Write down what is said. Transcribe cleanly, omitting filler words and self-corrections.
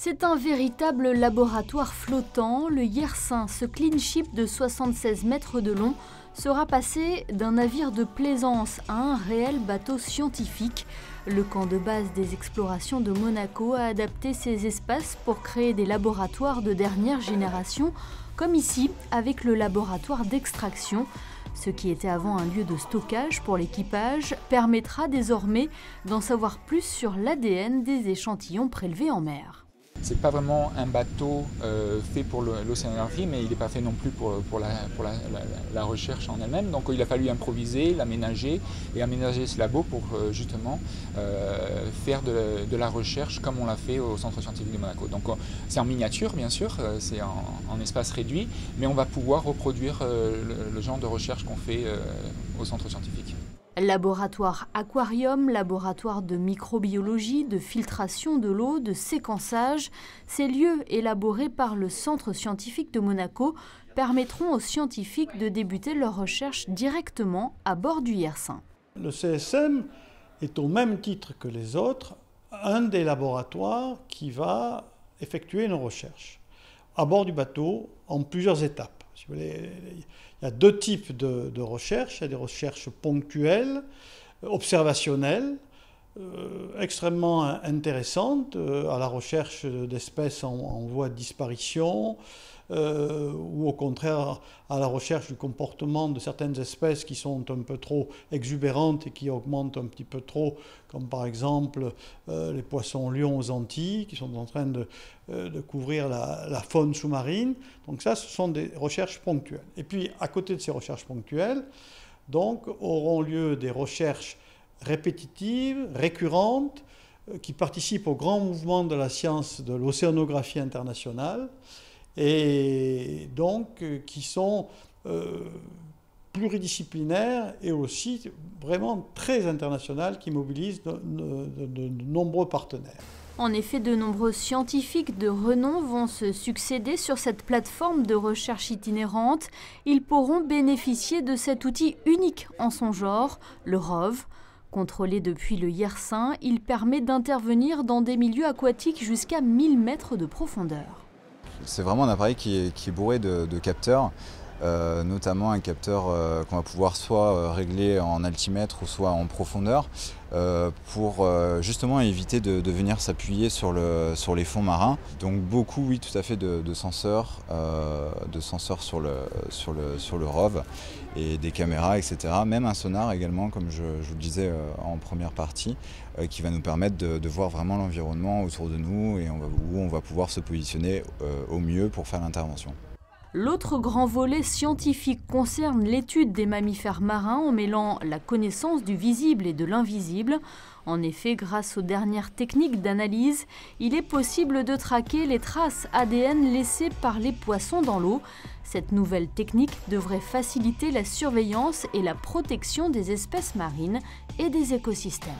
C'est un véritable laboratoire flottant. Le Yersin, ce clean ship de 76 mètres de long, sera passé d'un navire de plaisance à un réel bateau scientifique. Le camp de base des explorations de Monaco a adapté ses espaces pour créer des laboratoires de dernière génération, comme ici avec le laboratoire d'extraction. Ce qui était avant un lieu de stockage pour l'équipage permettra désormais d'en savoir plus sur l'ADN des échantillons prélevés en mer. C'est pas vraiment un bateau fait pour l'océanographie, mais il n'est pas fait non plus pour la recherche en elle-même. Donc il a fallu improviser, l'aménager et aménager ce labo pour justement faire de la recherche comme on l'a fait au Centre scientifique de Monaco. Donc c'est en miniature bien sûr, c'est en espace réduit, mais on va pouvoir reproduire le genre de recherche qu'on fait au Centre scientifique. Laboratoire aquarium, laboratoire de microbiologie, de filtration de l'eau, de séquençage, ces lieux élaborés par le Centre scientifique de Monaco permettront aux scientifiques de débuter leurs recherches directement à bord du Yersin. Le CSM est au même titre que les autres un des laboratoires qui va effectuer nos recherches à bord du bateau en plusieurs étapes. Si vous voulez, il y a deux types de recherches. Il y a des recherches ponctuelles, observationnelles, extrêmement intéressantes, à la recherche d'espèces en voie de disparition, ou au contraire à la recherche du comportement de certaines espèces qui sont un peu trop exubérantes et qui augmentent un petit peu trop, comme par exemple les poissons-lions aux Antilles, qui sont en train de couvrir la faune sous-marine. Donc ça, ce sont des recherches ponctuelles. Et puis, à côté de ces recherches ponctuelles, donc, auront lieu des recherches répétitives, récurrentes, qui participent au grand mouvement de la science de l'océanographie internationale, et donc qui sont pluridisciplinaires et aussi vraiment très internationales, qui mobilisent de nombreux partenaires. En effet, de nombreux scientifiques de renom vont se succéder sur cette plateforme de recherche itinérante. Ils pourront bénéficier de cet outil unique en son genre, le ROV. Contrôlé depuis le Yersin, il permet d'intervenir dans des milieux aquatiques jusqu'à 1000 mètres de profondeur. C'est vraiment un appareil qui est bourré de capteurs, notamment un capteur qu'on va pouvoir soit régler en altimètre ou soit en profondeur, pour justement éviter de venir s'appuyer sur les fonds marins. Donc beaucoup, oui, tout à fait de senseurs sur le ROV et des caméras, etc. Même un sonar également, comme je vous le disais en première partie, qui va nous permettre de voir vraiment l'environnement autour de nous et où on va pouvoir se positionner au mieux pour faire l'intervention. L'autre grand volet scientifique concerne l'étude des mammifères marins en mêlant la connaissance du visible et de l'invisible. En effet, grâce aux dernières techniques d'analyse, il est possible de traquer les traces ADN laissées par les poissons dans l'eau. Cette nouvelle technique devrait faciliter la surveillance et la protection des espèces marines et des écosystèmes.